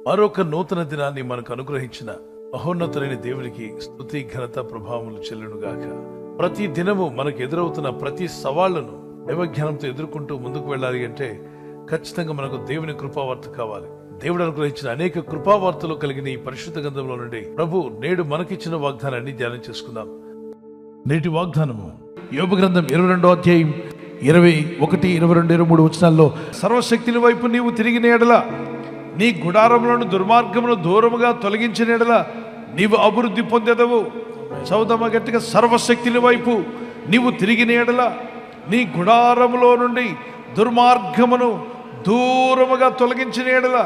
మరొక నూతన దినాన్ని మనకు అనుగ్రహించిన మహోన్నతులైన దేవునికి స్తుతి ఘనత ప్రభావములు చెల్లునుగాక. ప్రతి దినము మనకు ఎదురవుతున్న ప్రతి సవాళ్లను దైవజ్ఞానంతో ఎదుర్కొంటూ ముందుకు వెళ్ళాలి అంటే ఖచ్చితంగా మనకు దేవుని కృపావార్త కావాలి. దేవుడు అనుగ్రహించిన అనేక కృపావార్తలు కలిగిన ఈ పరిశుద్ధ గ్రంథంలో నుండి ప్రభు నేడు మనకిచ్చిన వాగ్దానాన్ని ధ్యానం చేసుకుందాం. నేటి వాగ్దానము యోబు గ్రంథం 22వ అధ్యాయం 21, 22, 23 వచనాల్లో, సర్వశక్తిని వైపు నీవు తిరిగిన ఎడల, నీ గుడారములను దుర్మార్గమును దూరముగా తొలగించిన ఎడల నీవు అభివృద్ధి పొందెదవు. చదువుదామా గట్టిగా. సర్వశక్తిని వైపు నీవు తిరిగిన ఎడల, నీ గుడారములో నుండి దుర్మార్గమును దూరముగా తొలగించిన ఎడల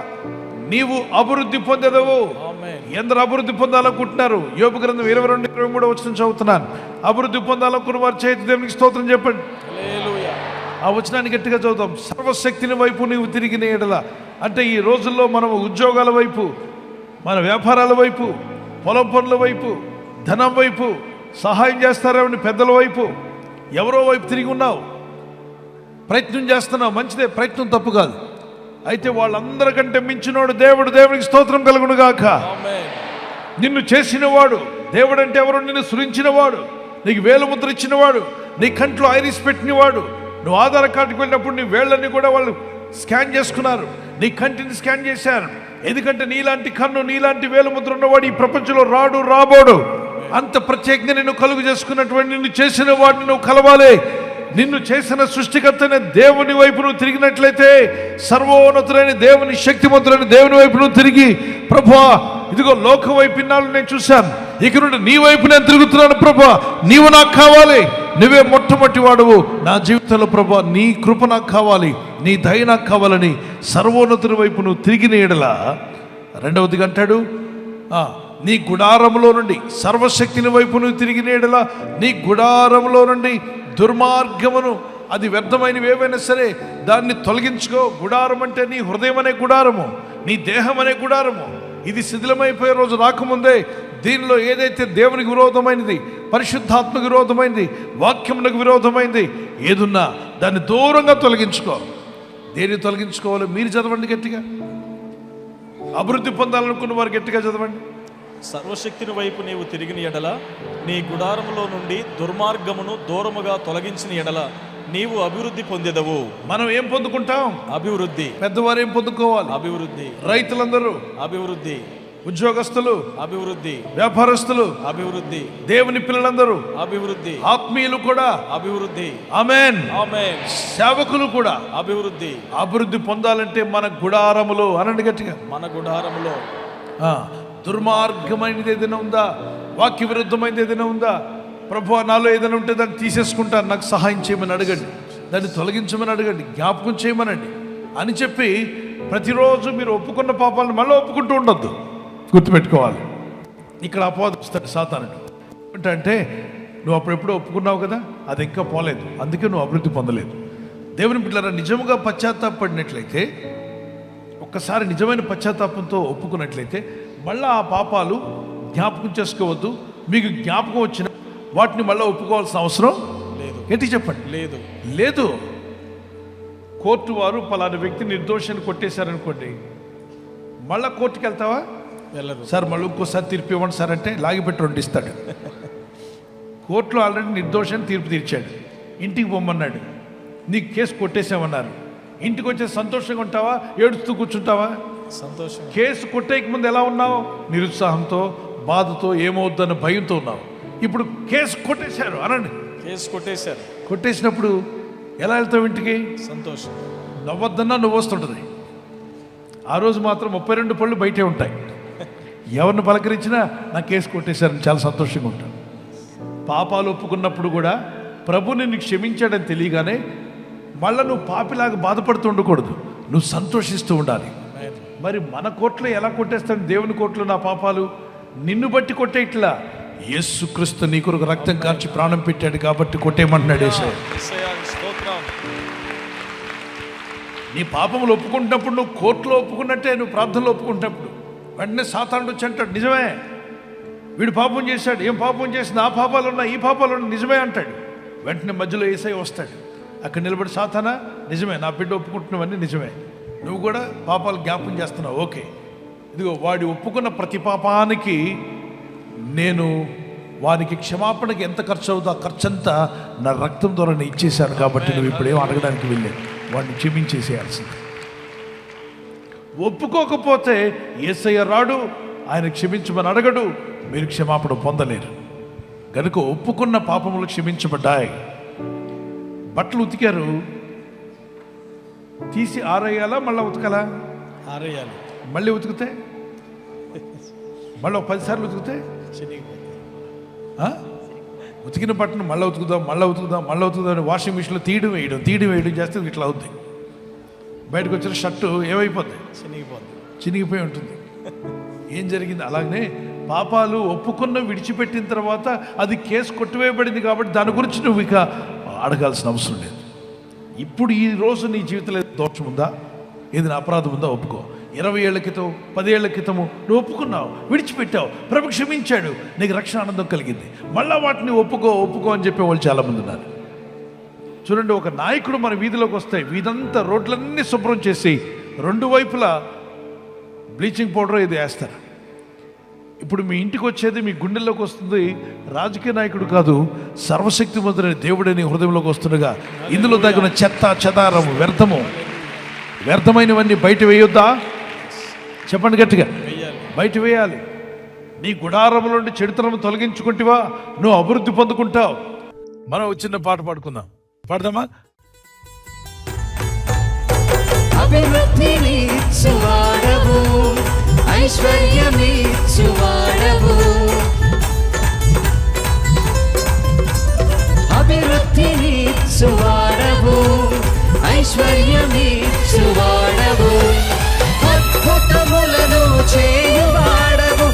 నీవు అభివృద్ధి పొందెదవు. ఎందరు అభివృద్ధి పొందాలనుకుంటున్నారు? యోబు గ్రంథం 22, 23 వచనం చదువుతున్నాను. అభివృద్ధి పొందాలనుకున్న వారి చేతి దేవునికి స్తోత్రం చెప్పండి. ఆ వచనాన్ని గట్టిగా చదువుతాం. సర్వశక్తిని వైపు నీవు తిరిగిన ఎడల అంటే ఈ రోజుల్లో మనం ఉద్యోగాల వైపు, మన వ్యాపారాల వైపు, పొలం పనుల వైపు, ధనం వైపు, సహాయం చేస్తారేమని పెద్దల వైపు, ఎవరో వైపు తిరిగి ఉన్నావు, ప్రయత్నం చేస్తున్నావు. మంచిదే, ప్రయత్నం తప్పు కాదు. అయితే వాళ్ళందరికంటే మించినోడు దేవుడు. దేవుడికి స్తోత్రం కలుగునుగాక. నిన్ను చేసినవాడు దేవుడు. అంటే ఎవరు? నిన్ను సృజించినవాడు, నీకు వేలుముద్ర ఇచ్చినవాడు, నీ కంట్లో ఐరిస్ పెట్టినవాడు. నువ్వు ఆధార్ కార్డుకి వెళ్ళినప్పుడు నీ వేళ్ళని కూడా వాళ్ళు స్కాన్ చేసుకున్నారు, నీ కంటిని స్కాన్ చేశారు. ఎందుకంటే నీలాంటి కన్ను, నీలాంటి వేలుముద్ర ఉన్నవాడు ఈ ప్రపంచంలో రాబోడు. అంత ప్రత్యేకంగా నిన్ను కలుగు చేసుకున్నటువంటి నిన్ను చేసిన వాడిని నువ్వు కలవాలి. నిన్ను చేసిన సృష్టికర్తైన దేవుని వైపు నువ్వు తిరిగినట్లయితే, సర్వోన్నతులైన దేవుని, శక్తిమంతులైన దేవుని వైపు నువ్వు తిరిగి, ప్రభువా ఇదిగో లోకం వైపు ఇన్నాళ్ళు నేను చూశాను, ఇక నుండి నీ వైపు నేను తిరుగుతున్నాను ప్రభువా, నీవు నాకు కావాలి, నువ్వే మొట్టమొదటి వాడువు నా జీవితంలో ప్రభువా, నీ కృప నాకు కావాలి, నీ దయ నాకు కావాలని సర్వోన్నతుని వైపు నువ్వు తిరిగిన ఎడల, రెండవదిగా అంటాడు, నీ గుడారములో నుండి, సర్వశక్తిని వైపు నువ్వు తిరిగిన ఎడల నీ గుడారములో నుండి దుర్మార్గమును, అది వ్యర్థమైనవి ఏవైనా సరే దాన్ని తొలగించుకో. గుడారం అంటే నీ హృదయం అనే గుడారము, నీ దేహం అనే గుడారము. ఇది శిథిలమైపోయే రోజు రాకముందే దీనిలో ఏదైతే దేవునికి విరోధమైనది, పరిశుద్ధాత్మకు విరోధమైనది, వాక్యమునకు విరోధమైనది ఏదున్నా దాన్ని దూరంగా తొలగించుకో. దేన్ని తొలగించుకోవాలో మీరు చదవండి గట్టిగా. అభివృద్ధి పొందాలనుకున్న వారు గట్టిగా చదవండి. సర్వశక్తిని వైపు నీవు తిరిగిన ఎడల, నీ గుడారములో నుండి దుర్మార్గమును దూరముగా తొలగించిన ఎడల నీవు అభివృద్ధి పొందెదవు. మనం ఏం పొందుకుంటాం? అభివృద్ధి. పెద్దవారు ఏం పొందుకోవాలి? అభివృద్ధి. రైతులందరూ అభివృద్ధి, ఉద్యోగస్తులు అభివృద్ధి, వ్యాపారస్తులు అభివృద్ధి, దేవుని పిల్లలందరూ అభివృద్ధి, ఆత్మీయులు కూడా అభివృద్ధి, ఆమేన్ ఆమేన్, సేవకులు కూడా అభివృద్ధి. అభివృద్ధి పొందాలంటే మన గుడారములో, అనండి గట్టిగా, మన గుడారములో దుర్మార్గమైనది ఏదైనా ఉందా, వాక్య విరుద్ధమైనది ఏదైనా ఉందా, ప్రభువా నాలో ఏదైనా ఉంటే దాన్ని తీసేసుకుంటాను, నాకు సహాయం చేయమని అడగండి, దాన్ని తొలగించమని అడగండి, జ్ఞాపకం చేయమనండి అని చెప్పి ప్రతిరోజు మీరు ఒప్పుకున్న పాపాలను మళ్ళీ ఒప్పుకుంటూ ఉండొద్దు. గుర్తుపెట్టుకోవాలి. ఇక్కడ అపవాదం వస్తాడు సాతానుడు. అంటే నువ్వు అప్పుడెప్పుడో ఒప్పుకున్నావు కదా, అది ఇంకా పోలేదు, అందుకే నువ్వు అభివృద్ధి పొందలేదు. దేవుని బిడ్డలారా, నిజముగా పశ్చాత్తాపడినట్లయితే, ఒక్కసారి నిజమైన పశ్చాత్తాపంతో ఒప్పుకున్నట్లయితే మళ్ళీ ఆ పాపాలు జ్ఞాపకం చేసుకోవద్దు. మీకు జ్ఞాపకం వచ్చిన వాటిని మళ్ళీ ఒప్పుకోవాల్సిన అవసరం లేదు. ఏంటి చెప్పండి? లేదు లేదు. కోర్టు వారు పలానా వ్యక్తి నిర్దోషాన్ని కొట్టేశారనుకోండి, మళ్ళీ కోర్టుకి వెళ్తావా? వెళ్ళరు. సార్ మళ్ళీ ఇంకోసారి తీర్పు ఇవ్వండి సార్ అంటే లాగిపెట్టి రెండిస్తాడు. కోర్టులో ఆల్రెడీ నిర్దోషాన్ని తీర్పు తీర్చాడు, ఇంటికి పొమ్మన్నాడు, నీకు కేసు కొట్టేసామన్నారు. ఇంటికి వచ్చే సంతోషంగా ఉంటావా, ఏడుస్తూ కూర్చుంటావా? సంతోషం. కేసు కొట్టేక ముందు ఎలా ఉన్నావు? నిరుత్సాహంతో, బాధతో, ఏమవుద్దన్న భయంతో ఉన్నావు. ఇప్పుడు కేసు కొట్టేశారు అనండి, కేసు కొట్టేశారు. కొట్టేసినప్పుడు ఎలా వెళ్తావు ఇంటికి? సంతోషం. నవ్వొద్దన్నా నువ్వు వస్తుంటుంది. ఆ రోజు మాత్రం 32 పళ్ళు బయటే ఉంటాయి. ఎవరిని పలకరించినా నా కేసు కొట్టేశారని చాలా సంతోషంగా ఉంటాను. పాపాలు ఒప్పుకున్నప్పుడు కూడా ప్రభు నిన్ను క్షమించాడని తెలియగానే మళ్ళీ నువ్వు పాపిలాగా బాధపడుతూ ఉండకూడదు, నువ్వు సంతోషిస్తూ ఉండాలి. మరి మన కోర్టులో ఎలా కొట్టేస్తాను? దేవుని కోర్టులో నా పాపాలు నిన్ను బట్టి కొట్టే, ఇట్లా యేసుక్రీస్తు నీ కొరకు రక్తం కార్చి ప్రాణం పెట్టాడు కాబట్టి కొట్టేయమంటున్నాడు యేసయ్య. నీ పాపములు ఒప్పుకుంటున్నప్పుడు, నువ్వు కోర్టులో ఒప్పుకున్నట్టే నువ్వు ప్రార్థనలో ఒప్పుకుంటున్నప్పుడు వెంటనే సాతానుడు వచ్చి అంటాడు, నిజమే వీడు పాపం చేశాడు, ఏం పాపం చేసిన, ఆ పాపాలు ఉన్నా ఈ పాపాలు ఉన్నా, నిజమే అంటాడు. వెంటనే మధ్యలో యేసయ్య వస్తాడు, అక్కడ నిలబడి, సాతానా నిజమే, నా బిడ్డ ఒప్పుకుంటున్నవన్నీ నిజమే, నువ్వు కూడా పాపాలు జ్ఞాపకం చేస్తున్నావు, ఓకే ఇదిగో వాడి ఒప్పుకున్న ప్రతి పాపానికి నేను వానికి క్షమాపణకి ఎంత ఖర్చు అవుతుందో ఆ ఖర్చు అంతా నా రక్తం ద్వారా నేను ఇచ్చేశాను కాబట్టి నువ్వు ఇప్పుడు ఏం అడగడానికి వెళ్ళాను, వాడిని క్షమించేసేయాల్సింది. ఒప్పుకోకపోతే యేసయ్య రాడు, ఆయన క్షమించమని అడగడు, మీరు క్షమాపణ పొందలేరు. కనుక ఒప్పుకున్న పాపములు క్షమించబడ్డాయి. బట్టలు ఉతికారు, తీసి ఆరేయాలా మళ్ళీ ఉతకాలా? ఆరేయాలి. మళ్ళీ ఉతికితే మళ్ళీ 10 సార్లు ఉతికితే ఉతికిన బట్టను మళ్ళీ ఉతుకుదాం అని వాషింగ్ మిషన్లో తీయడం వేయడం చేస్తే ఇట్లా అవుతుంది. బయటకు వచ్చిన షర్టు ఏమైపోద్ది? చినిగిపోయి ఉంటుంది. ఏం జరిగింది? అలాగనే పాపాలు ఒప్పుకున్న విడిచిపెట్టిన తర్వాత అది కేసు కొట్టివేయబడింది కాబట్టి దాని గురించి నువ్వు ఇక అడగాల్సిన అవసరం లేదు. ఇప్పుడు ఈ రోజు నీ జీవితంలో దోషం ఉందా, ఏదైనా అపరాధం ఉందా? ఒప్పుకో. 20 ఏళ్ల క్రితం 10 ఏళ్ల క్రితము నువ్వు ఒప్పుకున్నావు, విడిచిపెట్టావు, ప్రభు క్షమించాడు, నీకు రక్షణ ఆనందం కలిగింది. మళ్ళా వాటిని ఒప్పుకో అని చెప్పే వాళ్ళు చాలామంది ఉన్నారు. చూడండి, ఒక నాయకుడు మన వీధిలోకి వస్తే వీధంతా రోడ్లన్నీ శుభ్రం చేసి 2 వైపులా బ్లీచింగ్ పౌడర్ ఇది వేస్తారు. ఇప్పుడు మీ ఇంటికి వచ్చేది, మీ గుండెల్లోకి వస్తుంది రాజకీయ నాయకుడు కాదు, సర్వశక్తిమంతుడైన దేవుడని హృదయంలోకి వస్తుండగా ఇందులో తగిన చెత్త చెదారము వ్యర్థమైనవన్నీ బయట వేయొద్దా? చెప్పండి గట్టిగా. బయట వేయాలి. నీ గుడారముల నుండి చెడుతనము తొలగించుకుంటేవా నువ్వు అభివృద్ధి పొందుకుంటావు. మనం చిన్న పాట పాడుకుందాం. పాడదామా? అభివృద్ధినిచ్చువాడవు, ఐశ్వర్యమిచ్చువాడవు, అభివృద్ధినిచ్చువాడవు, ఐశ్వర్యమిచ్చువాడవు, అద్భుతములను చేయువాడవు,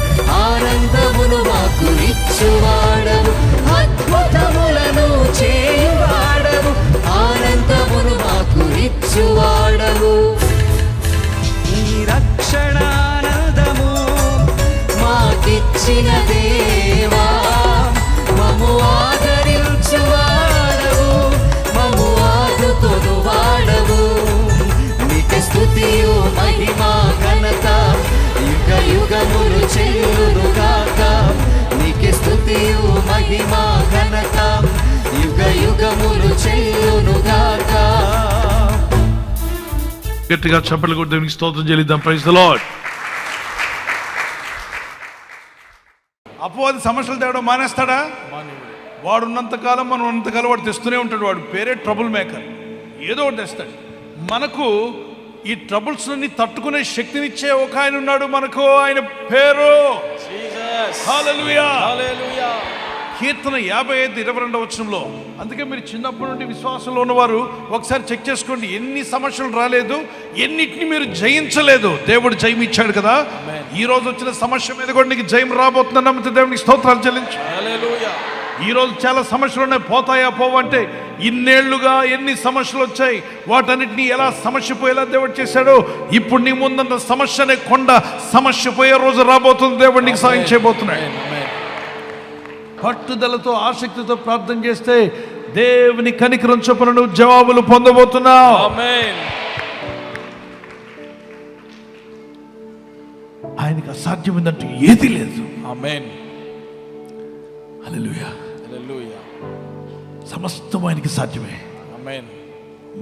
ఆనందమును మాకు ఇచ్చువాడవు, అద్భుతములను చేయువాడవు, ఆనందమును మాకు ఇచ్చువాడవు. ఈ రక్షణానందము మాకిచ్చిన దేవా, మము ఆదరించువాడవు, మము ఆదుకొనువాడవు, నీకే స్తుతియు మహిమా ఘనత యుగ యుగములు చెల్లునుగాక, నీకే స్తుతియు మహిమా ఘనత యుగ యుగములు చెల్లునుగాక. గట్టిగా చప్పట్లు కొట్టి దేవునికి స్తోత్రం చెల్లిద్దాం. Praise the Lord. అపవాది సమస్యలు తేవడం మానేస్తాడా? వాడు ఉన్నంతకాలం మనం ఉన్నంతకాలం వాడు తెస్తూనే ఉంటాడు. వాడు పేరే ట్రబుల్ మేకర్. ఏదో ఒకటి తెస్తాడు. మనకు ఈ ట్రబుల్స్ ని తట్టుకునే శక్తినిచ్చే ఒక ఆయన ఉన్నాడు మనకు. ఆయన పేరు హల్లెలూయా. కీర్తన 55:22 అందుకే మీరు చిన్నప్పటి నుండి విశ్వాసంలో ఉన్నవారు ఒకసారి చెక్ చేసుకోండి. ఎన్ని సమస్యలు రాలేదు, ఎన్నిటిని మీరు జయించలేదు. దేవుడు జయం ఇచ్చాడు కదా. ఈ రోజు వచ్చిన సమస్య మీద కూడా నీకు జయం రాబోతుందని నమ్మితే దేవునికి స్తోత్రాలు చెల్లించు. ఈ రోజు చాలా సమస్యలు ఉన్నాయి. పోతాయా పోవంటే ఇన్నేళ్లుగా ఎన్ని సమస్యలు వచ్చాయి, వాటన్నిటిని ఎలా సమస్య పోయేలా దేవుడు చేశాడు. ఇప్పుడు నీ ముందున్న సమస్యనే కొండ సమస్య పోయే రోజు రాబోతుంది. దేవుడు నీకు సాయం చేయబోతున్నాడు. పట్టుదలతో ఆసక్తితో ప్రార్థన చేస్తే దేవుని కనికరం చొప్పున నువ్వు జవాబులు పొందబోతున్నావు. ఆయనకి అసాధ్యమైందంటూ ఏది లేదు. ఆమేన్. హల్లెలూయా. హల్లెలూయా. సమస్తం ఆయనకి సాధ్యమే. ఆమేన్.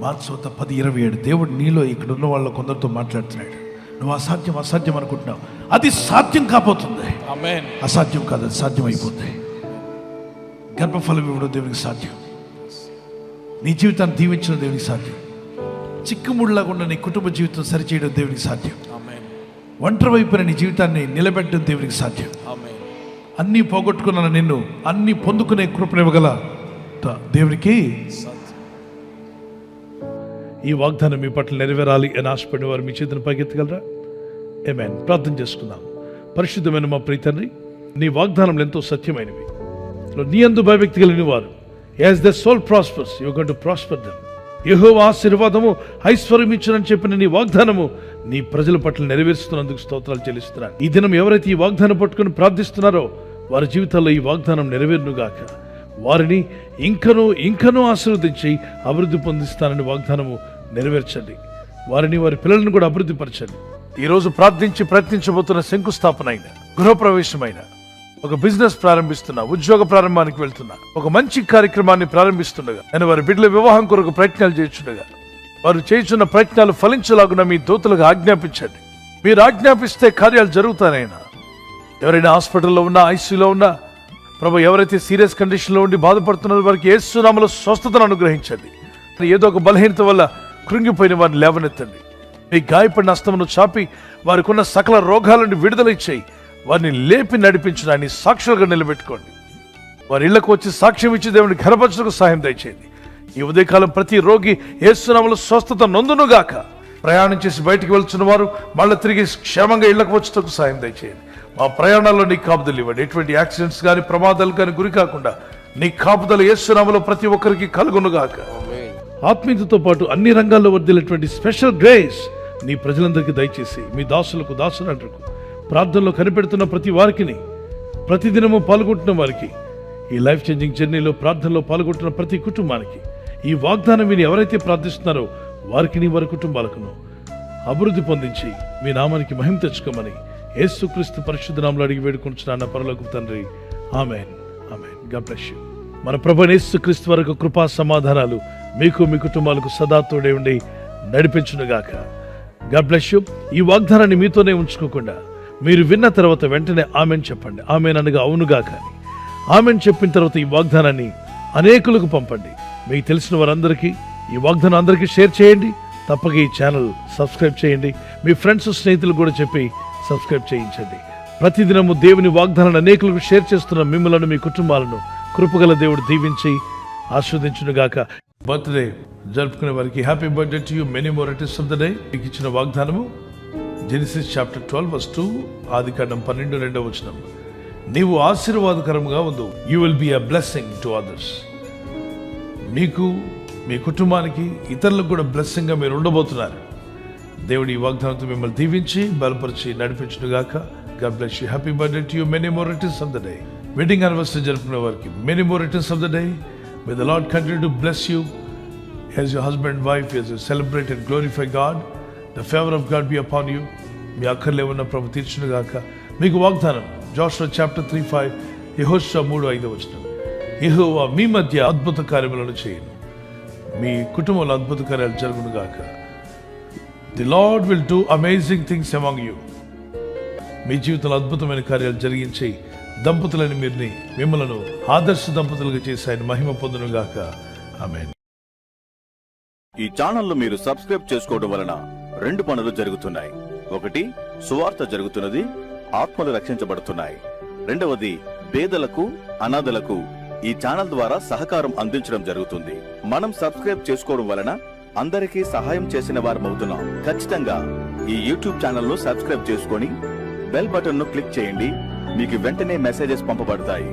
మార్క్స్ 10:27 దేవుడు నీలో ఇక్కడ ఉన్న వాళ్ళ కొందరితో మాట్లాడుతున్నాడు. నువ్వు అసాధ్యం అనుకుంటున్నావు, అది సాధ్యం కాబోతుంది. ఆమేన్. అసాధ్యం కాదు, అది సాధ్యం అయిపోతుంది. గర్భఫలం ఇవ్వడం దేవునికి సాధ్యం. నీ జీవితాన్ని దీవించడం దేవునికి సాధ్యం. చిక్కుముడిలాగా ఉన్న నీ కుటుంబ జీవితం సరిచేయడం దేవునికి సాధ్యం. ఒంటరి వైపున నీ జీవితాన్ని నిలబెట్టడం దేవునికి సాధ్యం. అన్నీ పోగొట్టుకున్న నిన్ను అన్నీ పొందుకునే కృపనివ్వగల దేవునికి ఈ వాగ్దానం మీ పట్ల నెరవేరాలి అని ఆశపడిన వారు మీ చేతిని పైకెత్తగలరా? ఆమేన్. ప్రార్థన చేసుకుందాం. పరిశుద్ధమైన మా ప్రియ తండ్రి, నీ వాగ్దానములు ఎంతో సత్యమైనవి. నీ యందు భయభక్తి కలిగిన వారు as the soul prospers you are going to prosper them. యెహోవా ఆశీర్వాదము ఐశ్వర్యం ఇచ్చునని చెప్పిన నీ వాగ్దానము నీ ప్రజల పట్ల నెరవేరుస్తున్నందుకు స్తోత్రాలు చెల్లిస్తున్నాను. ఈ దినం ఎవరైతే ఈ వాగ్దానం పట్టుకుని ప్రార్థిస్తున్నారో వారి జీవితాల్లో ఈ వాగ్దానం నెరవేరునుగాక. వారిని ఇంకనూ ఆశీర్వదించి అభివృద్ధి పొందిస్తానని వాగ్దానము నెరవేర్చండి. వారిని వారి పిల్లలను కూడా అభివృద్ధి పరచండి. ఈ రోజు ప్రార్థించి ప్రయత్నించబోతున్న శంకుస్థాపన అయిన, గృహప్రవేశమైన, ఒక బిజినెస్ ప్రారంభిస్తున్నా, ఉద్యోగ ప్రారంభానికి వెళ్తున్నా, ఒక మంచి కార్యక్రమాన్ని ప్రారంభిస్తుండగా, నేను వారి బిడ్డల వివాహం కొరకు ప్రయత్నాలు చేస్తుండగా, వారు చేస్తున్న ప్రయత్నాలు ఫలించలాగున మీ దూతలకు ఆజ్ఞాపించండి. మీరు ఆజ్ఞాపిస్తే కార్యాలు జరుగుతానైనా. ఎవరైనా హాస్పిటల్లో ఉన్నా, ఐసీయూలో ఉన్నా, ప్రభు ఎవరైతే సీరియస్ కండిషన్లో ఉండి బాధపడుతున్నారో వారికి యేసు నామములో స్వస్థతను అనుగ్రహించండి. ఏదో ఒక బలహీనత వల్ల కృంగిపోయిన వారిని లేవనెత్తండి. మీ గాయపడిన హస్తమును చాపి వారికి ఉన్న సకల రోగాల నుండి విడుదల ఇచ్చేయి. వారిని లేపి నడిపించడాన్ని సాక్షులుగా నిలబెట్టుకోండి. వారి ఇళ్లకు వచ్చి సాక్ష్యం ఇచ్చి దేవుని ఘనపరచుటకు సహాయం దయచేయండి. ఈ ఉదయకాలం ప్రతి రోగి యేసు నామములో స్వస్థత నొందునుగాక. ప్రయాణం చేసి బయటికి వెళ్తున్న వారు మళ్ళీ తిరిగి క్షేమంగా ఇళ్లకు వచ్చుటకు సహాయం దయచేయండి. మా ప్రయాణాల్లో నీ కాపుదలు ఇవ్వండి. ఎటువంటి యాక్సిడెంట్స్ కానీ ప్రమాదాలు కానీ గురి కాకుండా నీ కాపుదలు యేసు నామములో ప్రతి ఒక్కరికి కలుగునుగాక. ఆత్మీయతతో పాటు అన్ని రంగాల్లో వర్ధిల్లేటువంటి స్పెషల్ గ్రేస్ నీ ప్రజలందరికీ దయచేసి మీ దాసులకు, దాసులంటకు, ప్రార్థనలో కనిపెడుతున్న ప్రతి వారికి, ప్రతిదినము పాల్గొంటున్న వారికి, ఈ లైఫ్ చేంజింగ్ జర్నీలో ప్రార్థనలో పాల్గొంటున్న ప్రతి కుటుంబానికి, ఈ వాగ్దానం విని ఎవరైతే ప్రార్థిస్తున్నారో వారికి, వారి కుటుంబాలకును అభివృద్ధి పొందించి మీ నామానికి మహిమ తెచ్చుకోమని యేసుక్రీస్తు పరిశుద్ధ నామములో అడిగి వేడుకొంచున్నాను పరలోకపు తండ్రి. ఆమేన్, ఆమేన్. God bless you. మన ప్రభువైన యేసుక్రీస్తు వరకు కృపా సమాధానాలు మీకు, మీ కుటుంబాలకు సదా తోడే ఉండి నడిపించునుగాక. God bless you. ఈ వాగ్దానాన్ని మీతోనే ఉంచుకోకుండా మీరు విన్న తర్వాత వెంటనే ఆమెన్ చెప్పండి. ఆమెన్ అనగా అవునుగాక అని. ఆమెన్ చెప్పిన తర్వాత ఈ వాగ్దానాన్ని అనేకులకు పంపండి. మీకు తెలిసిన వారందరికీ ఈ వాగ్దానం అందరికీ షేర్ చేయండి. తప్పక ఈ ఛానల్ సబ్స్క్రైబ్ చేయండి. మీ ఫ్రెండ్స్, స్నేహితులు కూడా చెప్పి సబ్స్క్రైబ్ చేయించండి. ప్రతిదినము దేవుని వాగ్దానాన్ని అనేకులకు షేర్ చేస్తున్న మిమ్మలను, మీ కుటుంబాలను కృపగల దేవుడు దీవించి ఆస్వాదించునుగాక. బర్త్డే జరుపుకునే వారికి happy birthday to you, many more returns of the day. మీకు ఇచ్చిన వాగ్దానము జెనసిస్ చాప్టర్ 12:2, ఆదికాండం 12:2. నీవు ఆశీర్వాదకరంగా ఉండు. You will be a blessing to others. మీకు, మీ కుటుంబానికి, ఇతరులకు కూడా బ్లెస్సింగ్ గా మీరు ఉండబోతున్నారు. దేవుడి ఈ వాగ్దానంతో మిమ్మల్ని దీవించి బలపరిచి నడిపించునుగాక. God bless you. Happy birthday to you, many more returns of the day. Wedding anniversary జరుపుకునే వారికి many more returns of the day. May the lord continue to bless you as your husband and wife, as you celebrate and glorify God. The favor of God be upon you. మీ అక్కర్లే ఉన్న ప్రభు తీర్చునుగాక. మీకు వాగ్దానం జోషువ chapter 3:5, యెహోషువ 3:5. యెహోవా మీ మధ్య అద్భుత కార్యములను చేయను. మీ కుటుంబంలో అద్భుత కార్యాలు జరుగునుగాక. The Lord will do amazing things among you. మీ జీవితంలో అద్భుతమైన కార్యాలు జరిగించి దంపతులని మిమ్మలను ఆదర్శ దంపతులుగా చేసి ఆయన మహిమ పొందునుగాక. ఆమేన్. ఈ ఛానల్ మీరు సబ్స్క్రైబ్ చేసుకోవడం వలన 2 పనులు జరుగుతున్నాయి. ఒకటి, సువార్త జరుగుతున్నది, ఆత్మలు రక్షించబడుతున్నాయి. రెండవది, పేదలకు, అనాథలకు ఈ ఛానల్ ద్వారా సహకారం అందించడం జరుగుతుంది. మనం సబ్స్క్రైబ్ చేసుకోవడం వలన అందరికీ సహాయం చేసిన వారమవుతున్నాం. ఖచ్చితంగా ఈ యూట్యూబ్ ఛానల్ ను సబ్స్క్రైబ్ చేసుకొని బెల్ బటన్ ను క్లిక్ చేయండి. మీకు వెంటనే మెసేజెస్ పంపబడతాయి.